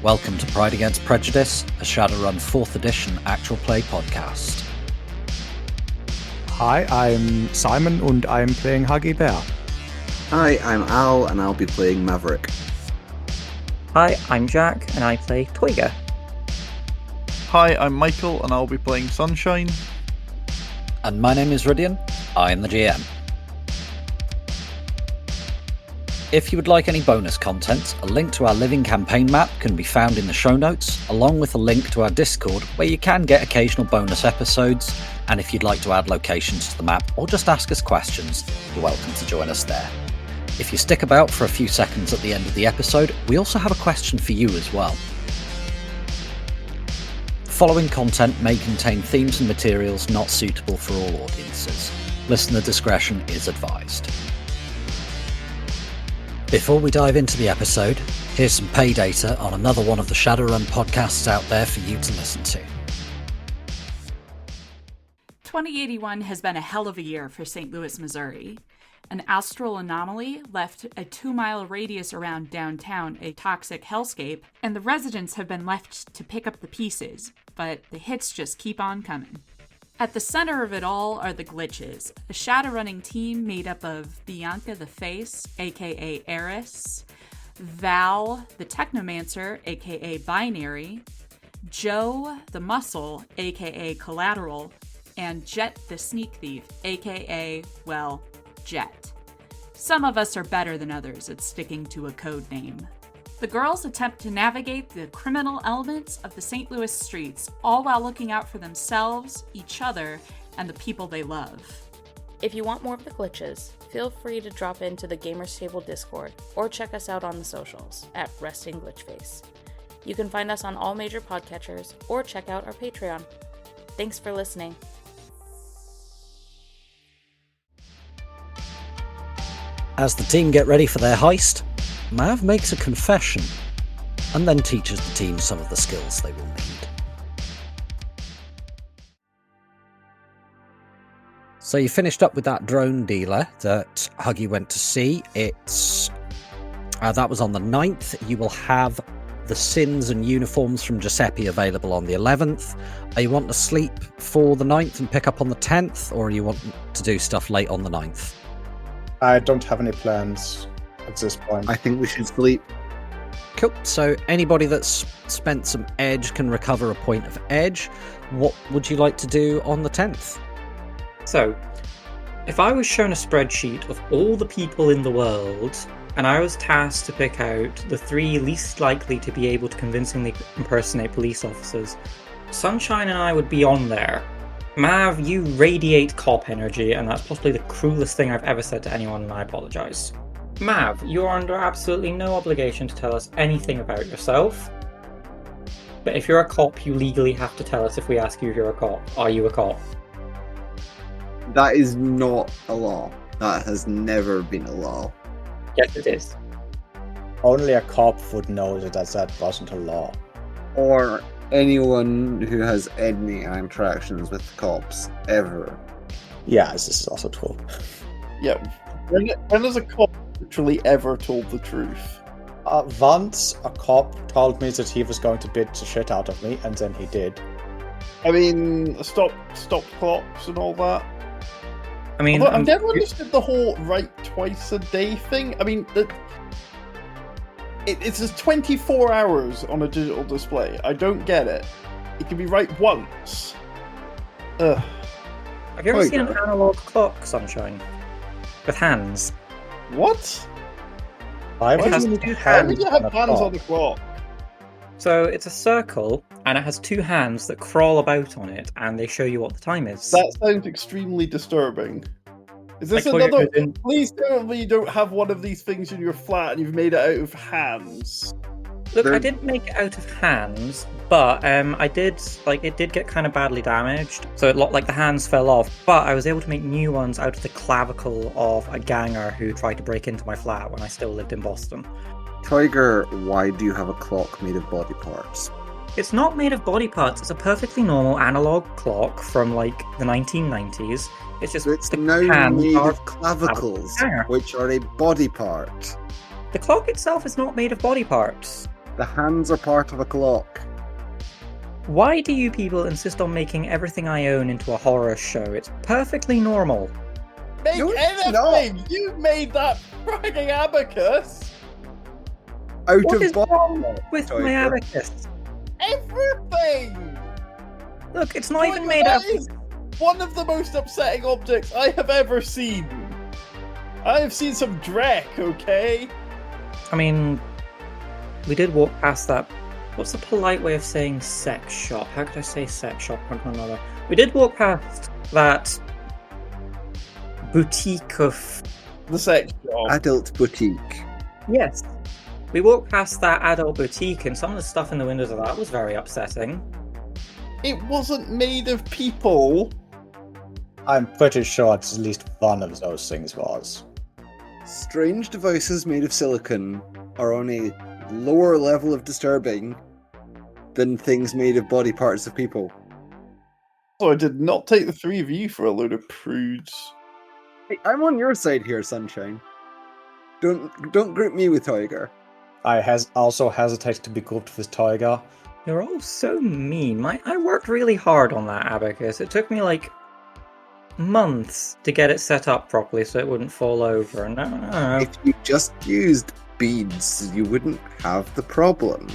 Welcome to Pride Against Prejudice, a Shadowrun 4th edition actual play podcast. Hi, I'm Simon and I'm playing Huggy Bear. Hi, I'm Al and I'll be playing Maverick. Hi, I'm Jack and I play Toyga. Hi, I'm Michael and I'll be playing Sunshine. And my name is Rhydian, I am the GM. If you would like any bonus content, a link to our living campaign map can be found in the show notes, along with a link to our Discord where you can get occasional bonus episodes, and if you'd like to add locations to the map or just ask us questions, you're welcome to join us there. If you stick about for a few seconds at the end of the episode, we also have a question for you as well. Following content may contain themes and materials not suitable for all audiences. Listener discretion is advised. Before we dive into the episode, here's some pay data on another one of the Shadowrun podcasts out there for you to listen to. 2081 has been a hell of a year for St. Louis, Missouri. An astral anomaly left a 2-mile radius around downtown a toxic hellscape, and the residents have been left to pick up the pieces, but the hits just keep on coming. At the center of it all are the Glitches, a Shadowrunning team made up of Bianca the Face, aka Eris, Val the Technomancer, aka Binary, Joe the Muscle, aka Collateral, and Jet the Sneak Thief, aka, well, Jet. Some of us are better than others at sticking to a code name. The girls attempt to navigate the criminal elements of the St. Louis streets, all while looking out for themselves, each other, and the people they love. If you want more of the Glitches, feel free to drop into the Gamers Table Discord or check us out on the socials at Resting Glitchface. You can find us on all major podcatchers or check out our Patreon. Thanks for listening. As the team get ready for their heist, Mav makes a confession and then teaches the team some of the skills they will need. So you finished up with that drone dealer that Huggy went to see. That was on the 9th. You will have the sins and uniforms from Giuseppe available on the 11th. Are you wanting to sleep for the 9th and pick up on the 10th, or are you wanting to do stuff late on the 9th? I don't have any plans at this point. I think we should sleep. Cool. So anybody that's spent some edge can recover a point of edge. What would you like to do on the 10th? So, if I was shown a spreadsheet of all the people in the world, and I was tasked to pick out the 3 least likely to be able to convincingly impersonate police officers, Sunshine and I would be on there. Mav, you radiate cop energy, and that's possibly the cruelest thing I've ever said to anyone, and I apologise. Mav, you are under absolutely no obligation to tell us anything about yourself. But if you're a cop, you legally have to tell us if we ask you if you're a cop. Are you a cop? That is not a law. That has never been a law. Yes, it is. Only a cop would know that wasn't a law. Or anyone who has any interactions with cops, ever. Yeah, this is also true. Yeah, when has a cop literally ever told the truth? Once a cop told me that he was going to beat the shit out of me, and then he did. I mean, stop clocks and all that. I mean, I've never understood the whole write twice a day thing. I mean, it says 24 hours on a digital display. I don't get it. It can be right once. Ugh. have you ever seen an analog clock, Sunshine? With hands? What? It has 2 How hands. did you have hands on the clock? So it's a circle, and it has 2 hands that crawl about on it, and they show you what the time is. That sounds extremely disturbing. Is this I thought another? it was in- Please tell me you don't have one of these things in your flat and you've made it out of hands. Look, I didn't make it out of hands, but it did get kind of badly damaged. So it looked like the hands fell off, but I was able to make new ones out of the clavicle of a ganger who tried to break into my flat when I still lived in Boston. Tiger, why do you have a clock made of body parts? It's not made of body parts, it's a perfectly normal analog clock from the 1990s. It's just It's the now hands made are of clavicles, ganger. which are a body part. The clock itself is not made of body parts. The hands are part of a clock. Why do you people insist on making everything I own into a horror show? It's perfectly normal. Make No, it's anything! not. You made that fucking abacus! Out What of is box. wrong with my Tiger. abacus? Everything! Look, it's not even Tiger, made out that is one of the most upsetting objects I have ever seen. I have seen some dreck, okay? I mean, we did walk past that. What's the polite way of saying sex shop? How could I say sex shop on another? We did walk past that boutique of. The sex shop. Adult boutique. Yes. We walked past that adult boutique, and some of the stuff in the windows of that was very upsetting. It wasn't made of people. I'm pretty sure at least one of those things was. Strange devices made of silicon are on a lower level of disturbing than things made of body parts of people. So I did not take the three of you for a load of prudes. Hey, I'm on your side here, Sunshine. Don't group me with Tiger. I also hesitate to be grouped with Tiger. You're all so mean. I worked really hard on that abacus. It took me like months to get it set up properly so it wouldn't fall over. No. If you just used beads, you wouldn't have the problem.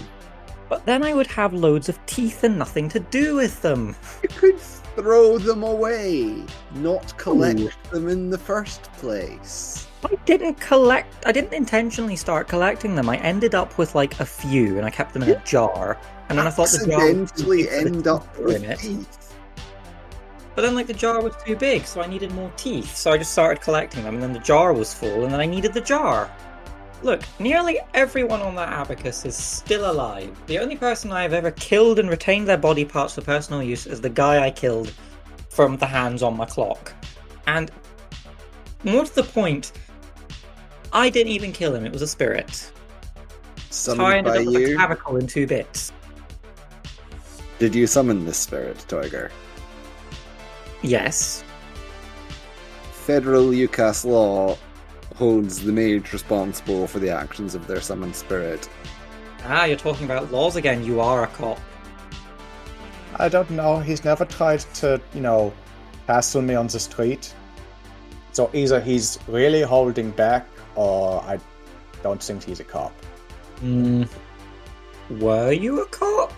But then I would have loads of teeth and nothing to do with them. You could throw them away, not collect them in the first place. I didn't intentionally start collecting them. I ended up with like a few and I kept them in a jar. And then I thought the jar was too Accidentally big for the end up teeth were in with it. teeth. But then like the jar was too big, so I needed more teeth. So I just started collecting them and then the jar was full and then I needed the jar. Look, nearly everyone on that abacus is still alive. The only person I have ever killed and retained their body parts for personal use is the guy I killed from the hands on my clock. And more to the point, I didn't even kill him, it was a spirit. So I Summoned ended by up with a you? clavicle in 2 bits. Did you summon this spirit, Tiger? Yes. Federal UCAS law holds the mage responsible for the actions of their summoned spirit. Ah, you're talking about laws again, you are a cop. I don't know, he's never tried to, hassle me on the street. So either he's really holding back, or I don't think he's a cop. Were you a cop?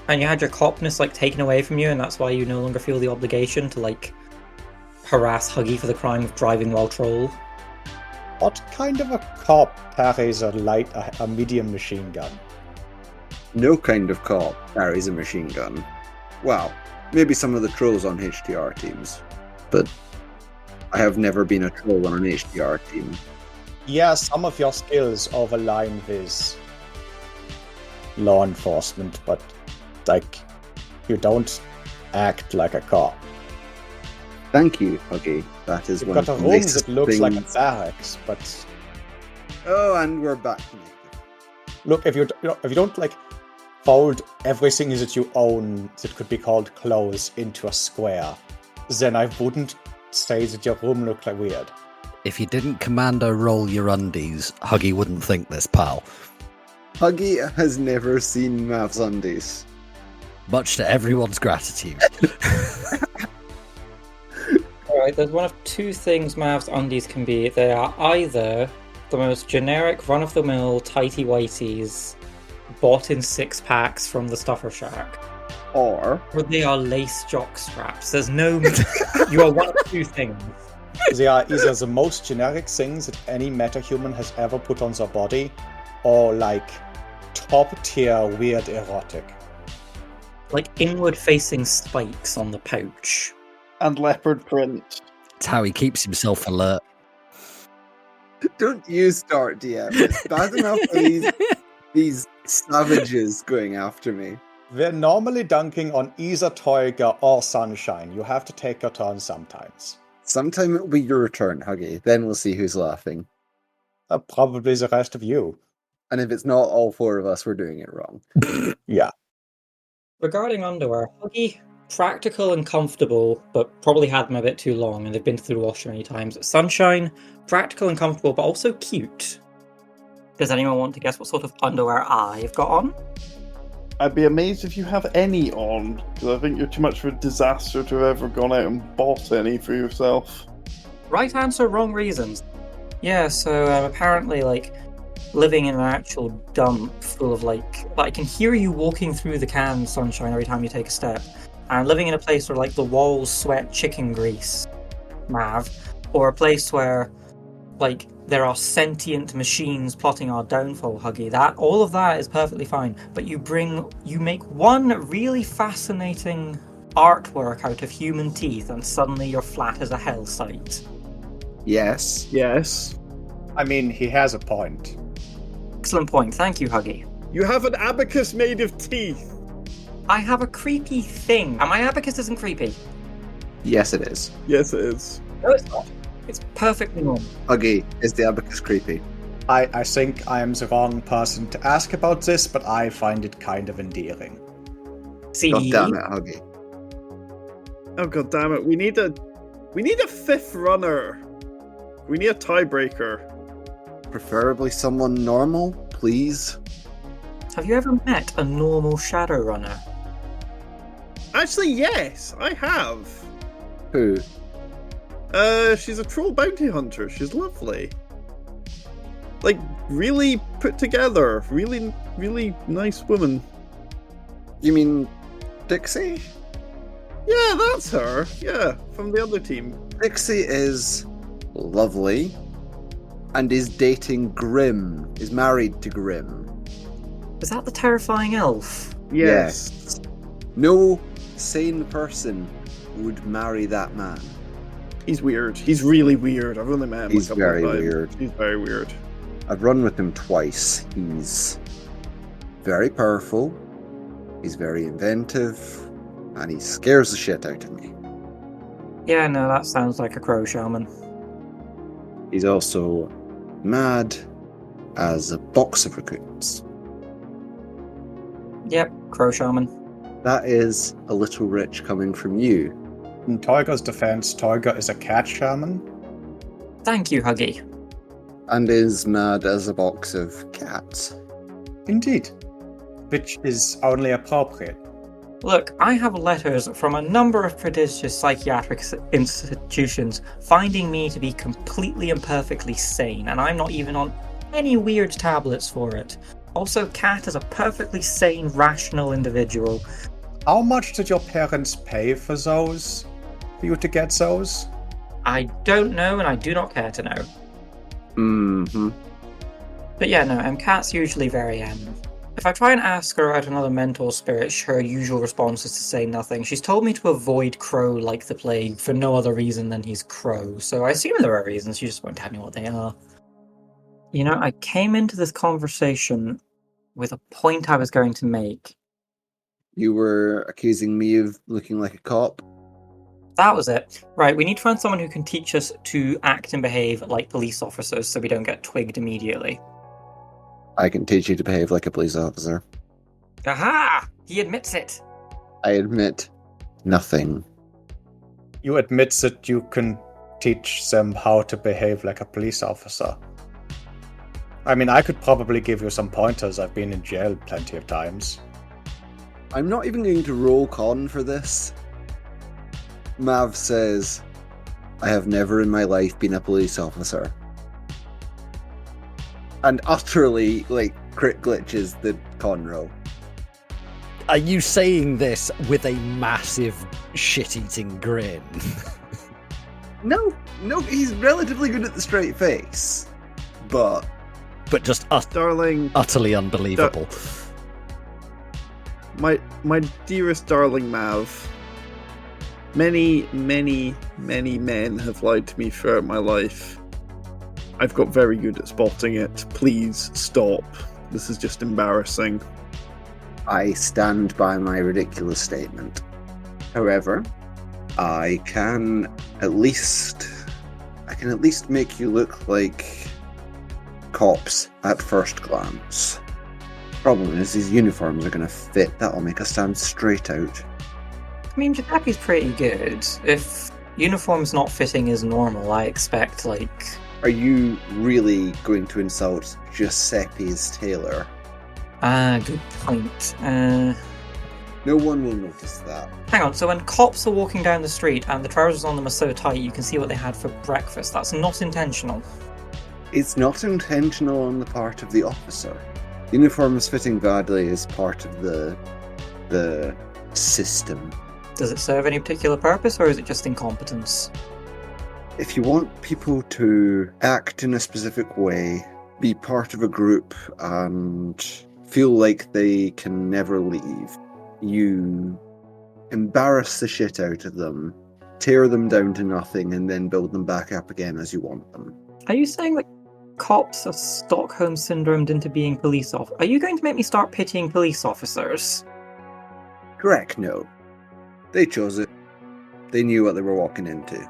And you had your copness taken away from you and that's why you no longer feel the obligation to harass Huggy for the crime of driving while troll? What kind of a cop carries a medium machine gun? No kind of cop carries a machine gun. Well, maybe some of the trolls on HTR teams, but I have never been a troll on an HTR team. Yeah, some of your skills overline with law enforcement, but you don't act like a cop. Thank you, Huggy. That is You've one got a of the room nicest that looks like a things- barracks, but Oh, and we're back naked. look, if you don't fold everything that you own that could be called clothes into a square, then I wouldn't say that your room looked weird. If you didn't commando roll your undies, Huggy wouldn't think this, pal. Huggy has never seen Mav's undies. Much to everyone's gratitude. Alright, there's one of 2 things Mav's undies can be. They are either the most generic, run-of-the-mill, tighty-whities, bought in 6-packs from the Stuffer Shack, Or or they are lace jock straps. There's no... You are one of 2 things. They are either the most generic things that any metahuman has ever put on their body, or top tier weird erotic. Inward-facing spikes on the pouch. And leopard print. It's how he keeps himself alert. don't you start, DM. It's bad enough for these savages going after me. We're normally dunking on either Toiga or Sunshine. You have to take your turn sometimes. Sometime it'll be your turn, Huggy. Then we'll see who's laughing. Probably the rest of you. And if it's not all 4 of us, we're doing it wrong. Yeah. Regarding underwear, Huggy, practical and comfortable, but probably had them a bit too long and they've been through the washer many times. Sunshine, practical and comfortable, but also cute. Does anyone want to guess what sort of underwear I've got on? I'd be amazed if you have any on, because I think you're too much of a disaster to have ever gone out and bought any for yourself. Right answer, wrong reasons. Yeah, so apparently, living in an actual dump full of, I can hear you walking through the can, Sunshine, every time you take a step. And living in a place where, the walls sweat chicken grease, Mav. Or a place where, there are sentient machines plotting our downfall, Huggy. All of that is perfectly fine. But you make one really fascinating artwork out of human teeth, and suddenly you're flat as a hell site. Yes. Yes. I mean, he has a point. Excellent point. Thank you, Huggy. You have an abacus made of teeth. I have a creepy thing, and my abacus isn't creepy. Yes, it is. Yes, it is. No, it's not. It's perfectly normal. Huggy, is the abacus creepy? I think I am the wrong person to ask about this, but I find it kind of endearing. See? God damn it, Huggy. Oh god damn it! We need a fifth runner. We need a tiebreaker. Preferably someone normal, please. Have you ever met a normal Shadowrunner? Actually, yes, I have. Who? She's a troll bounty hunter. She's lovely. Really put together. Really, really nice woman. You mean Dixie? Yeah, that's her. Yeah, from the other team. Dixie is lovely and is dating Grim, is married to Grim. Is that the terrifying elf? Yes. No sane person would marry that man. He's weird. He's really weird. I've only met him He's a couple very of times. weird. He's very weird. I've run with him twice. He's very powerful, he's very inventive, and he scares the shit out of me. Yeah, no, that sounds like a crow shaman. He's also mad as a box of raccoons. Yep, crow shaman. That is a little rich coming from you. In Toiger's defense, Toiger is a cat shaman. Thank you, Huggy. And is mad as a box of cats. Indeed. Which is only appropriate. Look, I have letters from a number of prestigious psychiatric institutions finding me to be completely and perfectly sane, and I'm not even on any weird tablets for it. Also, Cat is a perfectly sane, rational individual. How much did your parents pay for those? For you to get those? I don't know, and I do not care to know. Mm-hmm. But yeah, no, Cat's usually very, If I try and ask her about another mentor spirit, her usual response is to say nothing. She's told me to avoid Crow like the plague for no other reason than he's Crow, so I assume there are reasons, she just won't tell me what they are. You know, I came into this conversation with a point I was going to make. You were accusing me of looking like a cop? That was it. Right, we need to find someone who can teach us to act and behave like police officers so we don't get twigged immediately. I can teach you to behave like a police officer. Aha! He admits it! I admit nothing. You admit that you can teach them how to behave like a police officer. I mean, I could probably give you some pointers. I've been in jail plenty of times. I'm not even going to roll con for this. Mav says, I have never in my life been a police officer. And utterly, crit glitches the con roll. Are you saying this with a massive shit-eating grin? No, he's relatively good at the straight face. But just Darling, utterly unbelievable. my dearest darling Mav, many, many, many men have lied to me throughout my life. I've got very good at spotting it. Please stop. This is just embarrassing. I stand by my ridiculous statement. However, I can at least make you look like cops at first glance. Problem is, these uniforms are going to fit. That'll make us stand straight out. I mean, Japaki's pretty good. If uniforms not fitting is normal, I expect, Are you really going to insult Giuseppe's tailor? Good point. No one will notice that. Hang on, so when cops are walking down the street and the trousers on them are so tight you can see what they had for breakfast, that's not intentional. It's not intentional on the part of the officer. Uniforms fitting badly is part of the system. Does it serve any particular purpose, or is it just incompetence? If you want people to act in a specific way, be part of a group, and feel like they can never leave, you embarrass the shit out of them, tear them down to nothing, and then build them back up again as you want them. Are you saying that cops are Stockholm syndromed into being police officers? Are you going to make me start pitying police officers? Correct, no. They chose it. They knew what they were walking into.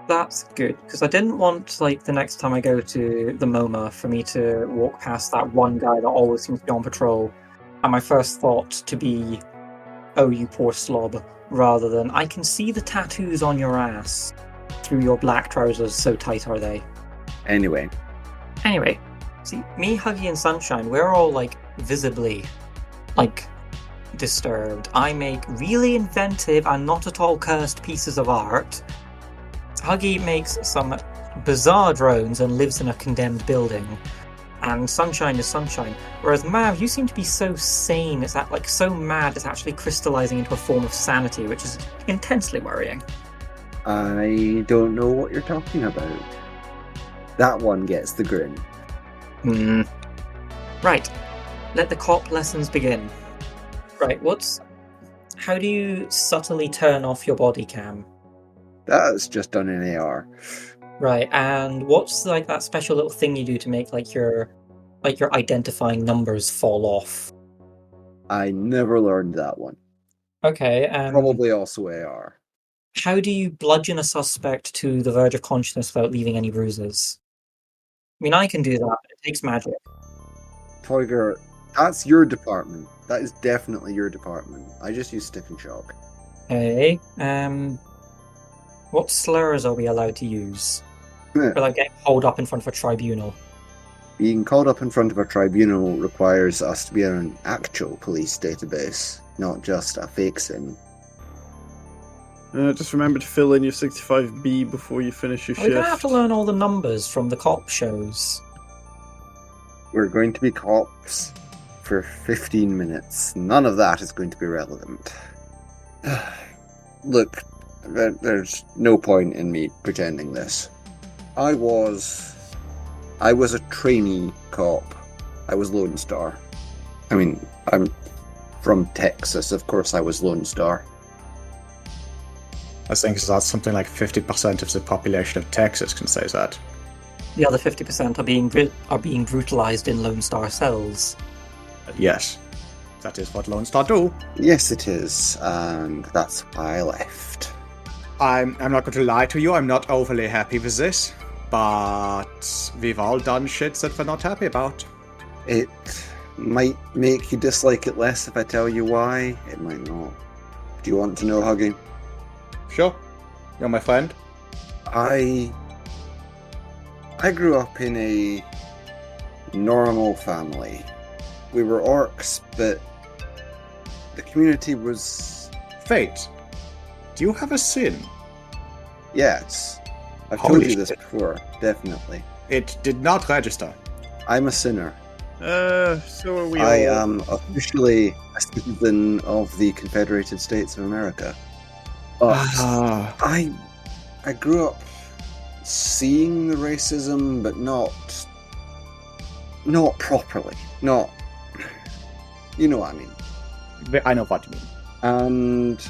That's good, because I didn't want, like, the next time I go to the MoMA for me to walk past that one guy that always seems to be on patrol, and my first thought to be, oh, you poor slob, rather than, I can see the tattoos on your ass through your black trousers, so tight are they. Anyway, see, me, Huggy, and Sunshine, we're all, like, visibly, like, disturbed. I make really inventive and not at all cursed pieces of art. Huggy makes some bizarre drones and lives in a condemned building. And Sunshine is Sunshine. Whereas Mav, you seem to be so sane, it's like so mad it's actually crystallizing into a form of sanity, which is intensely worrying. I don't know what you're talking about. That one gets the grin. Right. Let the cop lessons begin. Right, how do you subtly turn off your body cam? That's just done in AR. Right, and what's like that special little thing you do to make your identifying numbers fall off? I never learned that one. Okay, Probably also AR. How do you bludgeon a suspect to the verge of consciousness without leaving any bruises? I mean, I can do that, but it takes magic. Tiger, that's your department. That is definitely your department. I just use stick and shock. Okay, what slurs are we allowed to use? Without getting hauled up in front of a tribunal? Being called up in front of a tribunal requires us to be on an actual police database, not just a fake sim. Just remember to fill in your 65B before you finish your We're shift. going to have to learn all the numbers from the cop shows. We're going to be cops for 15 minutes. None of that is going to be relevant. Look, there's no point in me pretending this. I was a trainee cop. I was Lone Star. I mean, I'm from Texas, of course I was Lone Star. I think that's something like 50% of the population of Texas can say that. The other 50% are being brutalized in Lone Star cells. Yes, that is what Lone Star do. Yes, it is, and that's why I left. I'm not going to lie to you, I'm not overly happy with this, but we've all done shit that we're not happy about. It might make you dislike it less if I tell you why. It might not. Do you want to know, Huggy? Sure, you're my friend. I grew up in a normal family. We were orcs, but the community was... Fate, do you have a sin? Yes. I've Holy told you this shit. before, definitely. It did not register. I'm a sinner. So are we all. I am officially a citizen of the Confederated States of America. But I grew up seeing the racism, but not properly. Not, you know what I mean. I know what you mean. And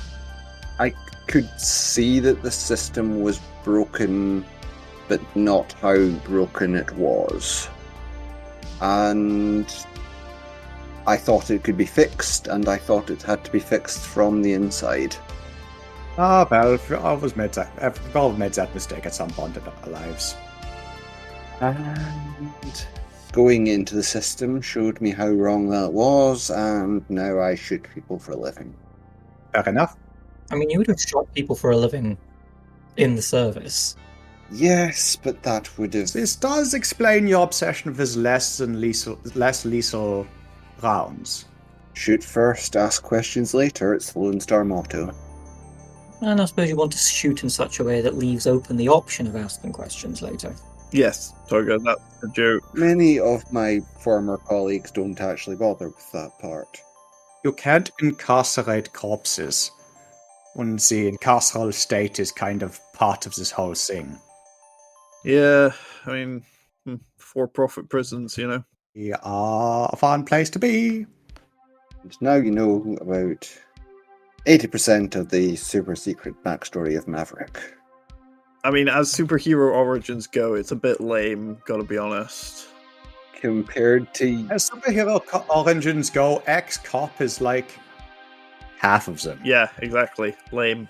I could see that the system was broken, but not how broken it was. And I thought it could be fixed, and I thought it had to be fixed from the inside. Well, we've all made that mistake at some point in our lives. And going into the system showed me how wrong that was, and now I shoot people for a living. Fair enough. I mean, you would have shot people for a living in the service. Yes, but that would have... This does explain your obsession with his less lethal rounds. Shoot first, ask questions later. It's the Lone Star motto. And I suppose you want to shoot in such a way that leaves open the option of asking questions later. Yes, Toga, that's the joke. Many of my former colleagues don't actually bother with that part. You can't incarcerate corpses. And the incarceral state is kind of part of this whole thing. Yeah, I mean, for-profit prisons, you know. We are a fun place to be. And now you know about 80% of the super secret backstory of Maverick. I mean, as superhero origins go, it's a bit lame, gotta be honest. Compared to... As superhero origins go, X-Cop is like half of them. Yeah, exactly. Lame.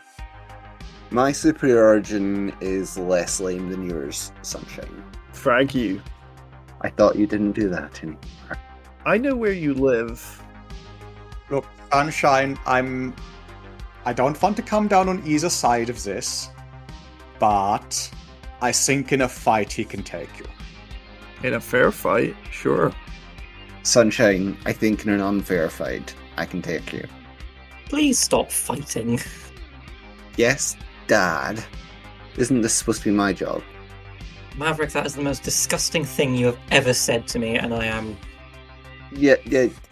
My super origin is less lame than yours, Sunshine. Frag you. I thought you didn't do that anymore. I know where you live. Look, Sunshine, I don't want to come down on either side of this, but I think in a fight he can take you. In a fair fight, sure. Sunshine, I think in an unfair fight, I can take you. Please stop fighting. Yes, Dad. Isn't this supposed to be my job? Maverick, that is the most disgusting thing you have ever said to me, and I am... Yeah,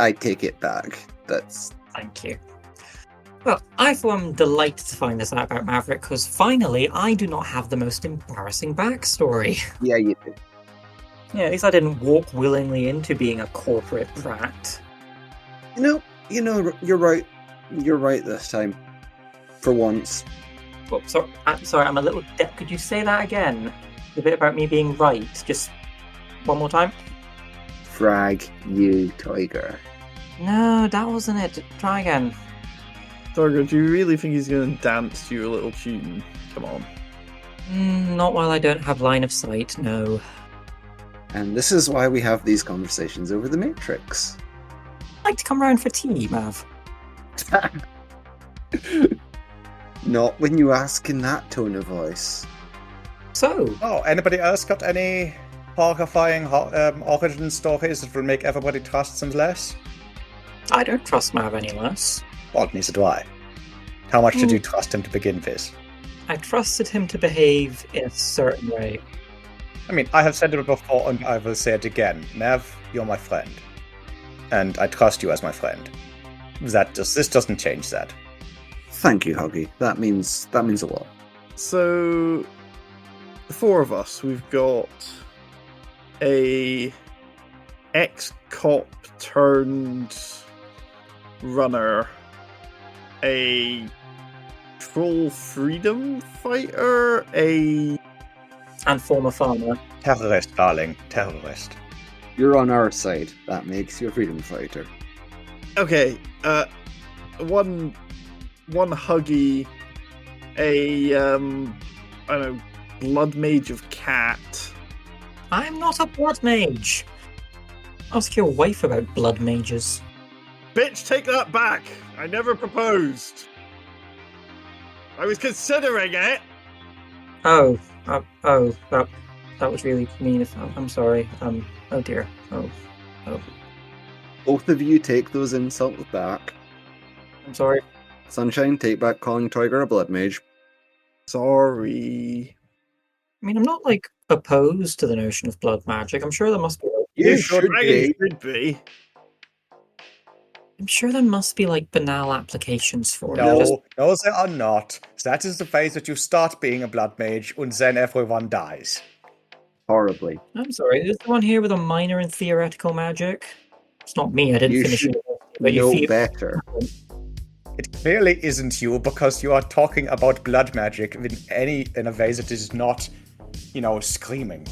I take it back. Thank you. Well, I for one am delighted to find this out about Maverick, because finally I do not have the most embarrassing backstory. Yeah, you do. Yeah, at least I didn't walk willingly into being a corporate brat. You know, you're right. You're right this time. For once. Oh, sorry, I'm a little deaf. Could you say that again? The bit about me being right. Just one more time. Frag you, Tiger. No, that wasn't it. Try again. Toga, do you really think he's going to dance to your little tune? Come on. Not while I don't have line of sight, no. And this is why we have these conversations over the Matrix. I'd like to come round for tea, Mav. Not when you ask in that tone of voice. So, Oh, anybody else got any horrifying origin stories that will make everybody trust them less? I don't trust Mav any less. Well, neither do I. How much did you trust him to begin with? I trusted him to behave in a certain way. I mean, I have said it before and I will say it again. Mav, you're my friend. And I trust you as my friend. This doesn't change that. Thank you, Huggy. That means a lot. So, the four of us, we've got a ex-cop turned runner, a troll freedom fighter, And former farmer. Terrorist, darling. Terrorist. You're on our side. That makes you a freedom fighter. Okay, one Huggy, I don't know, blood mage of cat. I'm not a blood mage. Ask your wife about blood mages. Bitch, take that back! I never proposed. I was considering it. That was really mean. I'm sorry. Oh dear. Oh. Both of you take those insults back. I'm sorry. Sunshine, take back calling Tiger a blood mage. Sorry. I mean, I'm not like opposed to the notion of blood magic. I'm sure there must be. You should be. Should be. I'm sure there must be like banal applications for it. No, there are not. That is the phase that you start being a blood mage and then everyone dies. Horribly. I'm sorry. Is there one here with a minor in theoretical magic? It's not me. I didn't You finish should it. But you know feel better. It clearly isn't you because you are talking about blood magic in a way that is not, screaming.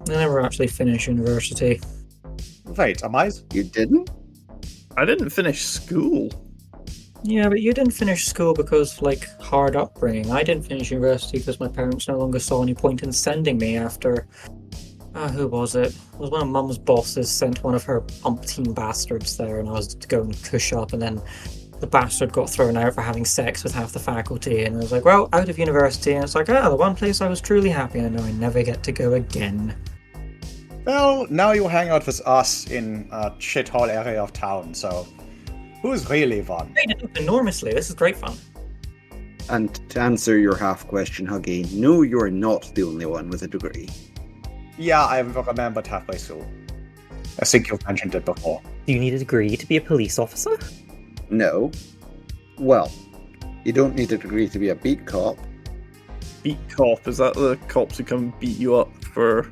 I never actually finished university. Wait, am I? You didn't? I didn't finish school. Yeah, but you didn't finish school because, hard upbringing. I didn't finish university because my parents no longer saw any point in sending me after... who was it? It was one of Mum's bosses sent one of her umpteen bastards there and I was to go and cush up and then the bastard got thrown out for having sex with half the faculty, and I was like, well, out of university, and it's like, the one place I was truly happy, I know I never get to go again. Well, now you hang out with us in a shithole area of town, so who's really won? I made it up enormously. This is great fun. And to answer your half question, Huggy, no, you're not the only one with a degree. Yeah, I remembered halfway through. I think you've mentioned it before. Do you need a degree to be a police officer? No. Well, you don't need a degree to be a beat cop. Beat cop, is that the cops who come beat you up for...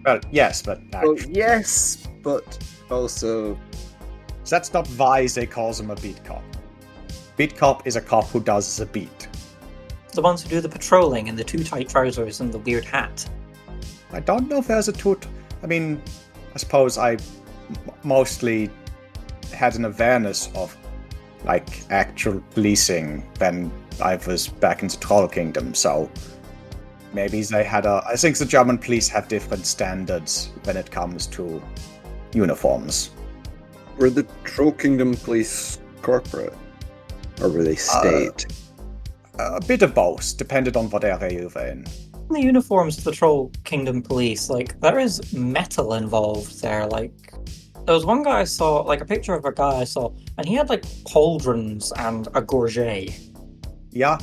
Well, yes, but Well, yes, but also... That's not why they call them a beat cop. Beat cop is a cop who does the beat. The ones who do the patrolling in the too tight trousers and the weird hat. I don't know if there's a toot. I mean, I suppose I mostly had an awareness of, like, actual policing when I was back in the Troll Kingdom, so maybe they had I think the German police have different standards when it comes to uniforms. Were the Troll Kingdom police corporate? Or were they state? A bit of both, depended on what area you were in. The uniforms of the Troll Kingdom police, like, there is metal involved there, like... There was one guy I saw, like, a picture of a guy I saw, and he had, like, pauldrons and a gorget. Yeah.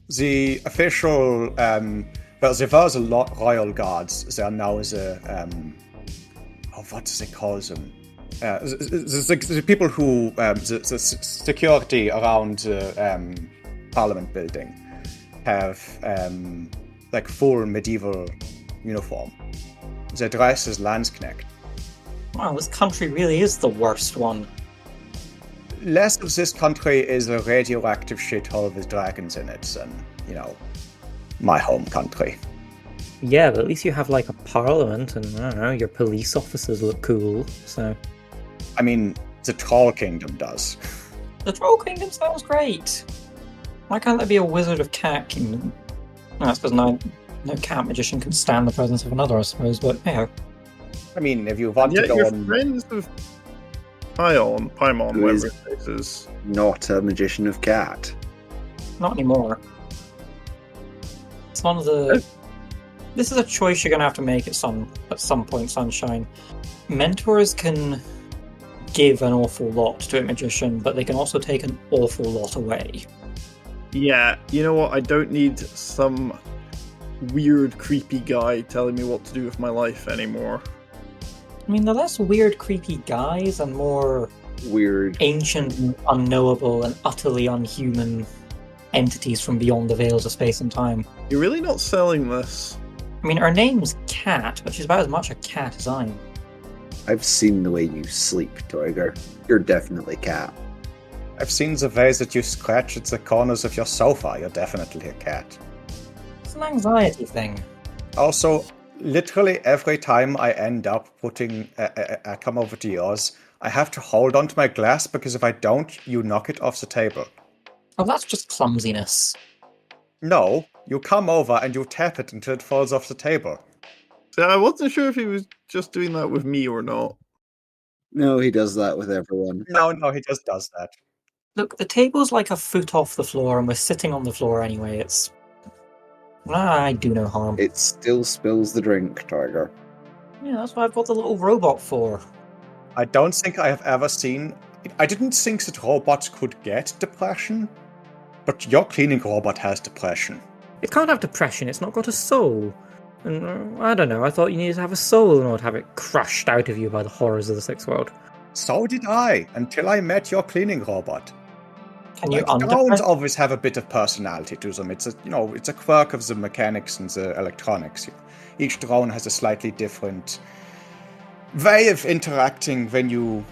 The official, well, there was a lot royal guards. There are now the, what do they call them? The people who, the security around the Parliament building have, like, full medieval uniform. Their dress is Landsknecht. Wow, this country really is the worst one. Less of this country is a radioactive shithole with dragons in it than, you know, my home country. Yeah, but at least you have, like, a parliament, and, I don't know, your police officers look cool, so... I mean, the Troll Kingdom does. The Troll Kingdom sounds great! Why can't there be a Wizard of Cat Kingdom? No, that's because no cat magician can stand the presence of another, I suppose, but, hey-ho. I mean, if you want to go you're on... friends with Paimon, Who whatever is- his name is. Not a magician of cat. Not anymore. It's one of the... This is a choice you're going to have to make at some point, Sunshine. Mentors can give an awful lot to a magician, but they can also take an awful lot away. Yeah, you know what? I don't need some weird, creepy guy telling me what to do with my life anymore. I mean, they're less weird, creepy guys and more Weird. ancient, and unknowable, and utterly unhuman entities from beyond the veils of space and time. You're really not selling this. I mean, her name's Cat, but she's about as much a cat as I'm. I've seen the way you sleep, Toiger. You're definitely cat. I've seen the way that you scratch at the corners of your sofa. You're definitely a cat. It's an anxiety thing. Also, literally every time I end up putting I come over to yours, I have to hold onto my glass because if I don't, you knock it off the table. Oh, that's just clumsiness. No, you come over and you tap it until it falls off the table. So I wasn't sure if he was just doing that with me or not. No, he does that with everyone. No, he just does that. Look, the table's like a foot off the floor, and we're sitting on the floor anyway. It's... I do no harm. It still spills the drink, Toiger. Yeah, that's what I've got the little robot for. I don't think I have ever seen... I didn't think that robots could get depression, but your cleaning robot has depression. It can't have depression, it's not got a soul. And I don't know, I thought you needed to have a soul in order to have it crushed out of you by the horrors of the Sixth World. So did I, until I met your cleaning robot. Can you Like, drones undepress? always have a bit of personality to them. It's a quirk of the mechanics and the electronics. Each drone has a slightly different way of interacting when you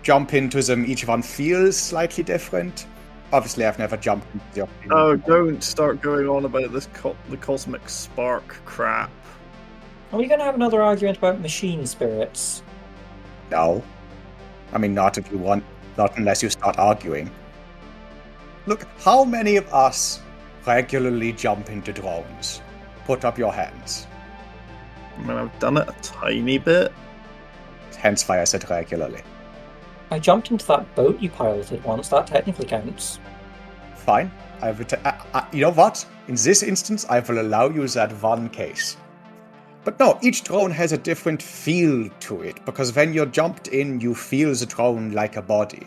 jump into them. Each one feels slightly different. Obviously, I've never jumped into your... Oh, don't start going on about this the cosmic spark crap. Are we going to have another argument about machine spirits? No. I mean, not if you want... Not unless you start arguing. Look, how many of us regularly jump into drones? Put up your hands. I mean, I've done it a tiny bit. Hence why I said regularly. I jumped into that boat you piloted once. That technically counts. Fine. You know what? In this instance, I will allow you that one case. But no, each drone has a different feel to it, because when you're jumped in, you feel the drone like a body.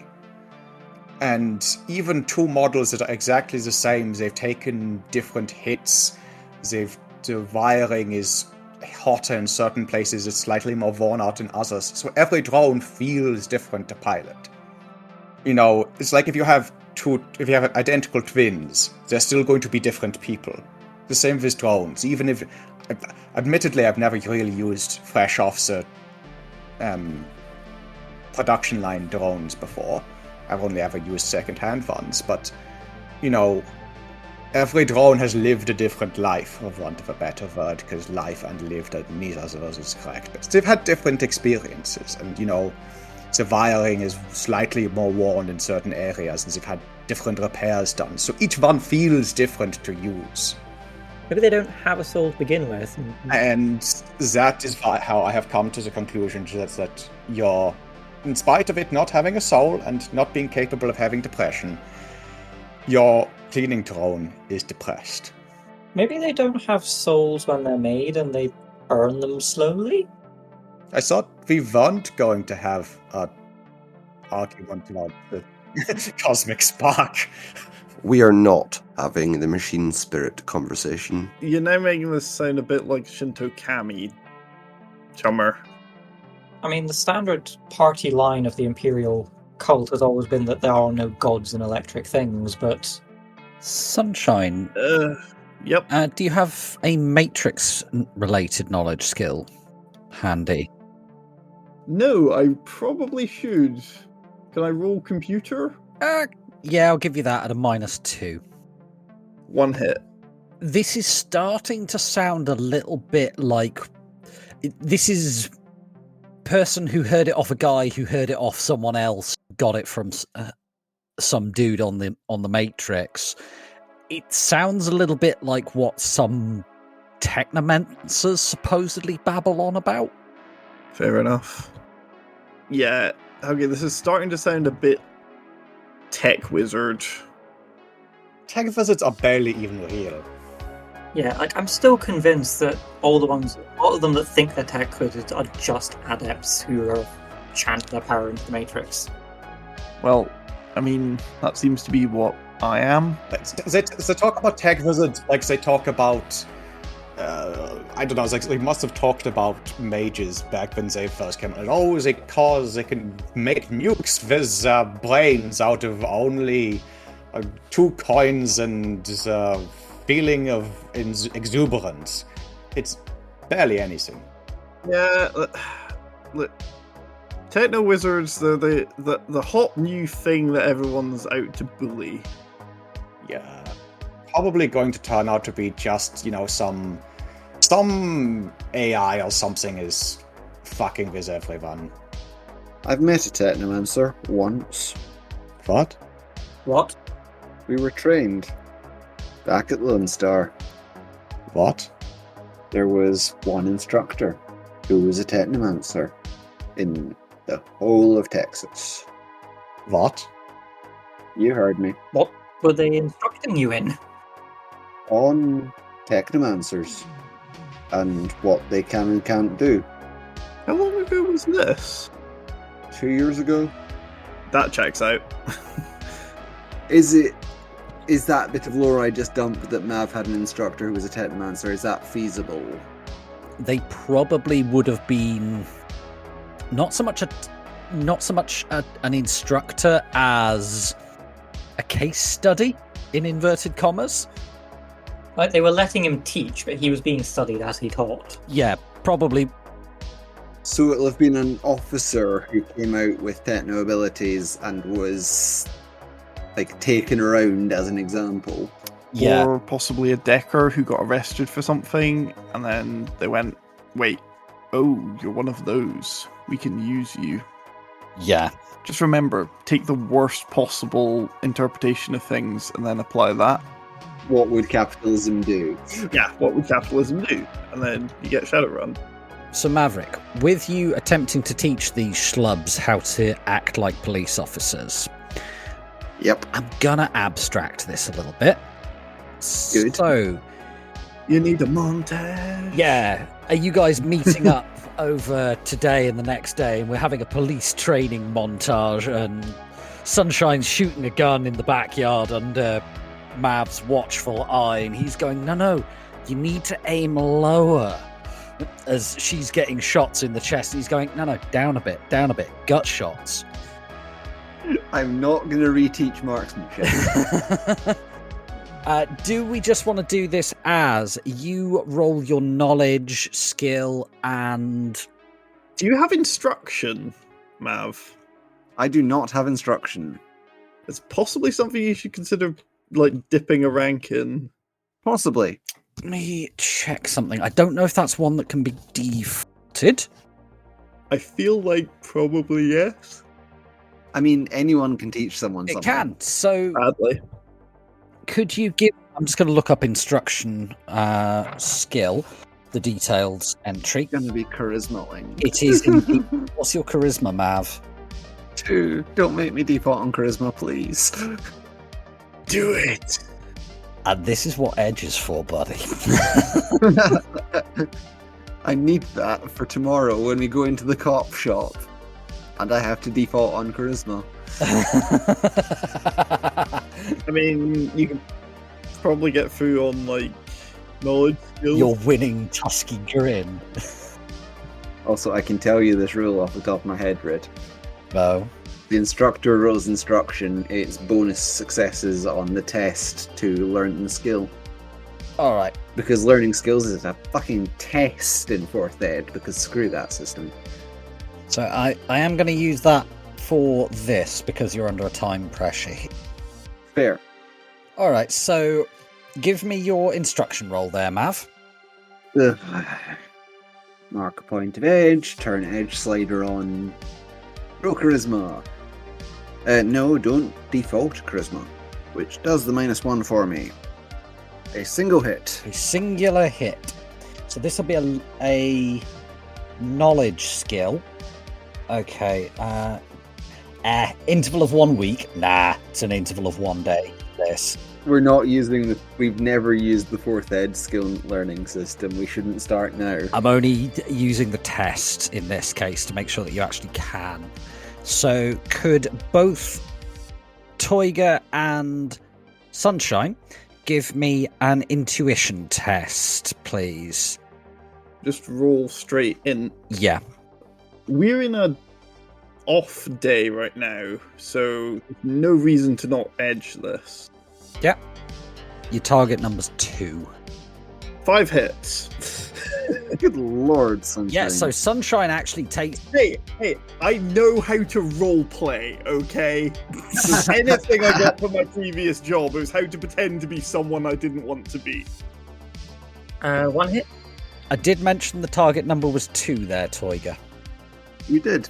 And even two models that are exactly the same, they've taken different hits. The wiring is hotter in certain places, it's slightly more worn out in others. So every drone feels different to pilot. You know, it's like if you have identical twins, they're still going to be different people. The same with drones. Even if, admittedly, I've never really used fresh off the production line drones before. I've only ever used second-hand ones, but, you know, every drone has lived a different life, for want of a better word, because life and lived are neither of those is correct. But they've had different experiences, and, you know, the wiring is slightly more worn in certain areas, and they've had different repairs done. So each one feels different to use. Maybe they don't have a soul to begin with. And that is how I have come to the conclusion that you're, in spite of it not having a soul and not being capable of having depression, your cleaning drone is depressed. Maybe they don't have souls when they're made and they earn them slowly? I thought we weren't going to have an argument about the cosmic spark. We are not having the machine spirit conversation. You're now making this sound a bit like Shinto Kami, Chummer. I mean, the standard party line of the Imperial cult has always been that there are no gods in electric things, but... Sunshine. Yep. Do you have a Matrix-related knowledge skill handy? No, I probably should. Can I roll computer? Yeah, I'll give you that at a -2. One hit. This is starting to sound a little bit like... This is person who heard it off a guy who heard it off someone else, got it from some dude on the Matrix. It sounds a little bit like what some technomancers supposedly babble on about. Fair enough. Yeah, okay, this is starting to sound a bit tech wizard. Tech wizards are barely even real. Yeah, like, I'm still convinced that all of them that think they're tech wizards are just adepts who are chanting their power into the Matrix. Well, I mean, that seems to be what I am. They talk about tech wizards like they talk about... I don't know, it's like they must have talked about mages back when they first came out. Oh, they can make nukes with brains out of only 2 coins and feeling of exuberance. It's barely anything. Yeah, look, techno wizards, they're the hot new thing that everyone's out to bully. Yeah, probably going to turn out to be just, you know, some AI or something is fucking with everyone. I've met a technomancer once. What? What? We were trained back at Lone Star. What? There was one instructor who was a technomancer in the whole of Texas. What? You heard me. What were they instructing you in? On technomancers and what they can and can't do. How long ago was this? 2 years ago. That checks out. Is that bit of lore I just dumped that Mav had an instructor who was a technomancer, is that feasible? They probably would have been not so much an instructor as a case study, in inverted commas. Like, they were letting him teach, but he was being studied as he taught. Yeah, probably. So it'll have been an officer who came out with techno abilities and was, like, taken around as an example. Yeah. Or possibly a decker who got arrested for something, and then they went, wait, oh, you're one of those. We can use you. Yeah. Just remember, take the worst possible interpretation of things and then apply that. What would capitalism do? Yeah, what would capitalism do? And then you get Shadowrun. So Maverick, with you attempting to teach these schlubs how to act like police officers, Yep. I'm gonna abstract this a little bit. Good. So, You need a montage. yeah, are you guys meeting up over today and the next day, and we're having a police training montage, and Sunshine's shooting a gun in the backyard under Mav's watchful eye, and he's going, no, you need to aim lower, as she's getting shots in the chest, and he's going, no, down a bit, gut shots. I'm not going to reteach marksmanship. Do we just want to do this as you roll your knowledge, skill, and... Do you have instruction, Mav? I do not have instruction. It's possibly something you should consider, like, dipping a rank in. Possibly. Let me check something. I don't know if that's one that can be defaulted. I feel like probably yes. I mean, anyone can teach someone It something. can. So, Badly. could you give... I'm just going to look up instruction skill, the details entry. It's going to be charisma link. It is indeed. What's your charisma, Mav? 2. Don't make me default on charisma, please. Do it! And this is what Edge is for, buddy. I need that for tomorrow when we go into the cop shop. And I have to default on charisma. I mean, you can probably get through on, like, knowledge skills. Your winning Tusky grin. Also, I can tell you this rule off the top of my head, Rid. No. The instructor rolls instruction, it's bonus successes on the test to learn the skill. Alright. Because learning skills is a fucking test in 4th Ed, because screw that system. So I am going to use that for this, because you're under a time pressure. Fair. Alright, so give me your instruction roll there, Mav. Ugh. Mark a point of edge, turn edge slider on. Roll charisma. No, don't default charisma, which does the -1 for me. A single hit. A singular hit. So this will be a knowledge skill. Okay. Interval of 1 week. Nah, it's an interval of 1 day. This. We're not using we've never used the 4th Ed skill learning system. We shouldn't start now. I'm only using the test in this case to make sure that you actually can. So could both Toiga and Sunshine give me an intuition test, please? Just roll straight in. Yeah. We're in a off day right now, so no reason to not edge this. Yeah. Your target number's 2. 5 hits. Good lord, Sunshine. Yeah, so Sunshine actually takes... Hey, I know how to role play, okay? If anything I got from my previous job, it was how to pretend to be someone I didn't want to be. 1 hit. I did mention the target number was 2 there, Toiga. You did.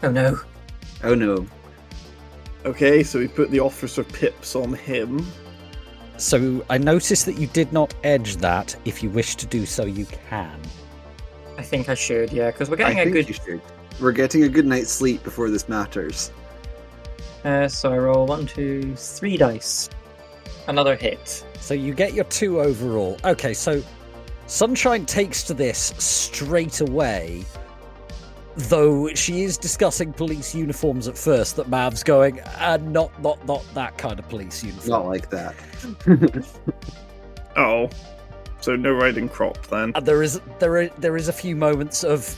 Oh no. Oh no. Okay, so we put the Officer Pips on him. So I noticed that you did not edge that. If you wish to do so, you can. I think I should, yeah, because we're I getting a think good... you should. We're getting a good night's sleep before this matters. So I roll 1, 2, 3 dice. Another hit. So you get your 2 overall. Okay, so Sunshine takes to this straight away, though she is discussing police uniforms at first, that Mav's going, not that kind of police uniform. Not like that. Oh. So no riding crop then. And there is a few moments of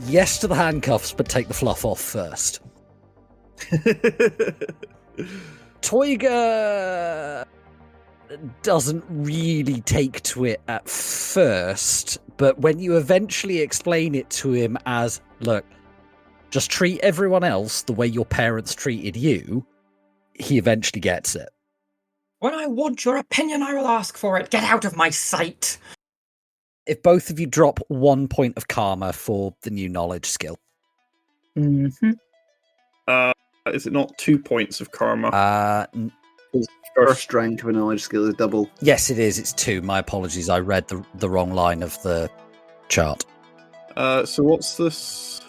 yes to the handcuffs, but take the fluff off first. Toiga doesn't really take to it at first, but when you eventually explain it to him as, look, just treat everyone else the way your parents treated you, he eventually gets it. When I want your opinion, I will ask for it. Get out of my sight. If both of you drop 1 point of karma for the new knowledge skill. Mm-hmm. Is it not 2 points of karma? First rank of a knowledge skill is double. Yes, it is. It's 2. My apologies. I read the wrong line of the chart. So what's this?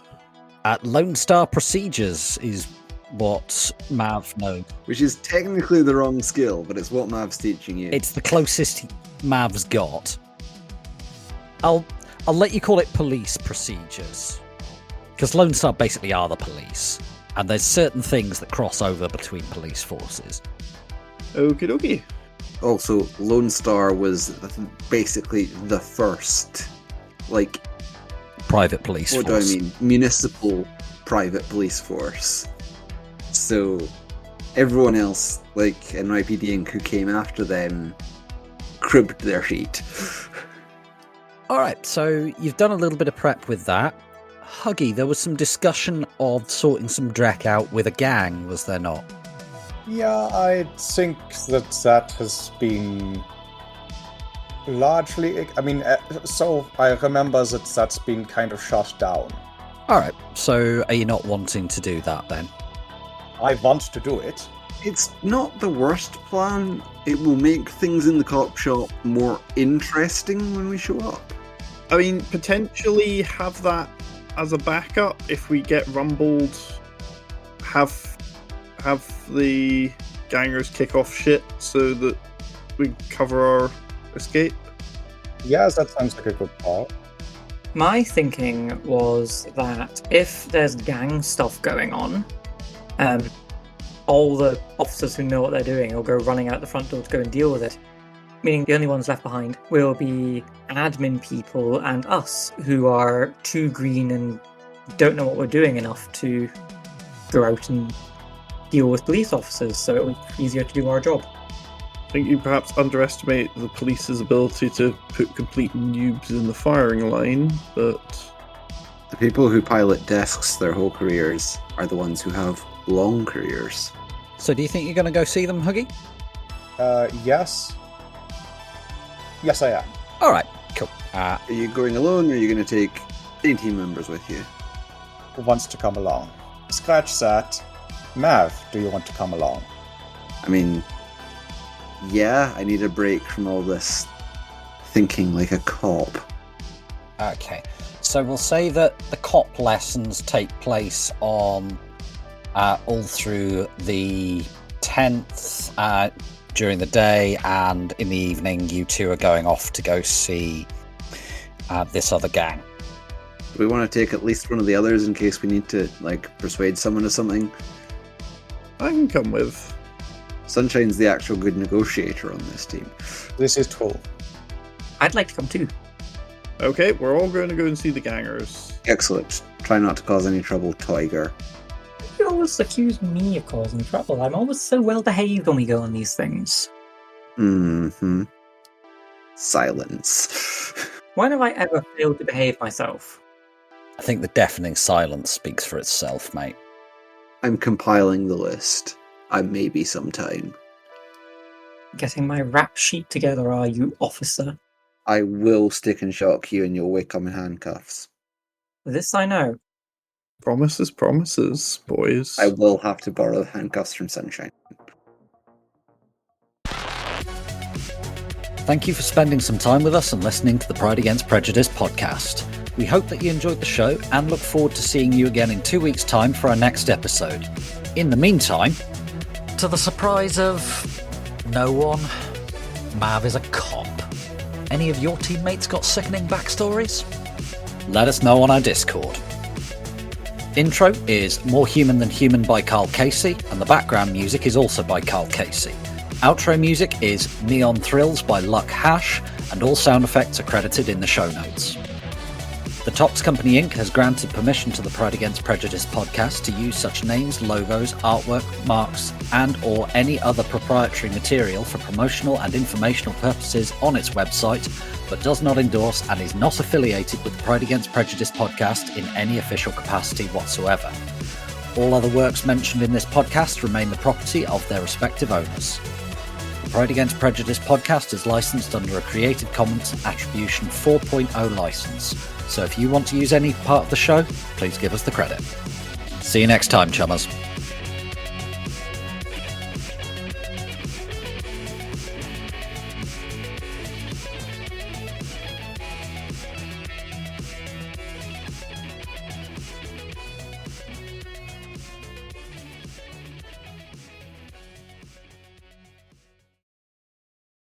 Lone Star Procedures is what Mav knows. Which is technically the wrong skill, but it's what Mav's teaching you. It's the closest Mav's got. I'll let you call it police procedures. Because Lone Star basically are the police. And there's certain things that cross over between police forces. Okie dokie. Also, Lone Star was basically the first, like... Private police force. What do I mean? Municipal private police force. So, everyone else, like NYPD Inc., who came after them, cribbed their sheet. Alright, so you've done a little bit of prep with that. Huggy, there was some discussion of sorting some Drek out with a gang, was there not? Yeah, I think that has been largely... I mean, so I remember that's been kind of shut down. Alright, so are you not wanting to do that then? I want to do it. It's not the worst plan. It will make things in the cop shop more interesting when we show up. I mean, potentially have that as a backup if we get rumbled. Have the gangers kick off shit so that we cover our escape. Yeah, that sounds like a good call. My thinking was that if there's gang stuff going on, all the officers who know what they're doing will go running out the front door to go and deal with it. Meaning the only ones left behind will be admin people and us, who are too green and don't know what we're doing enough to go out and deal with police officers, so it'll be easier to do our job. I think you perhaps underestimate the police's ability to put complete noobs in the firing line, but... The people who pilot desks their whole careers are the ones who have long careers. So do you think you're going to go see them, Huggy? Yes. Yes, I am. Alright, cool. Are you going alone, or are you going to take any team members with you? Who wants to come along? Scratch that. Mav, do you want to come along? I mean, yeah, I need a break from all this thinking like a cop. Okay, so we'll say that the cop lessons take place on all through the 10th during the day, and in the evening you two are going off to go see this other gang. Do we want to take at least one of the others in case we need to, like, persuade someone to something? I can come with. Sunshine's the actual good negotiator on this team. This is true. I'd like to come too. Okay, we're all going to go and see the gangers. Excellent. Try not to cause any trouble, Tiger. You always accuse me of causing trouble. I'm always so well behaved when we go on these things. Mm-hmm. Silence. When have I ever failed to behave myself? I think the deafening silence speaks for itself, mate. I'm compiling the list. I may be sometime. Getting my rap sheet together, are you, officer? I will stick and shock you and you'll wake up in handcuffs. This I know. Promises, boys. I will have to borrow handcuffs from Sunshine. Thank you for spending some time with us and listening to the Pride Against Prejudice podcast. We hope that you enjoyed the show and look forward to seeing you again in 2 weeks' time for our next episode. In the meantime, to the surprise of no one, Mav is a cop. Any of your teammates got sickening backstories? Let us know on our Discord. Intro is More Human Than Human by Karl Casey, and the background music is also by Karl Casey. Outro music is Neon Thrills by Luck Hash, and all sound effects are credited in the show notes. The Tops Company Inc. has granted permission to the Pride Against Prejudice podcast to use such names, logos, artwork, marks, and or any other proprietary material for promotional and informational purposes on its website, but does not endorse and is not affiliated with the Pride Against Prejudice podcast in any official capacity whatsoever. All other works mentioned in this podcast remain the property of their respective owners. The Pride Against Prejudice podcast is licensed under a Creative Commons Attribution 4.0 license, so if you want to use any part of the show, please give us the credit. See you next time, chummers.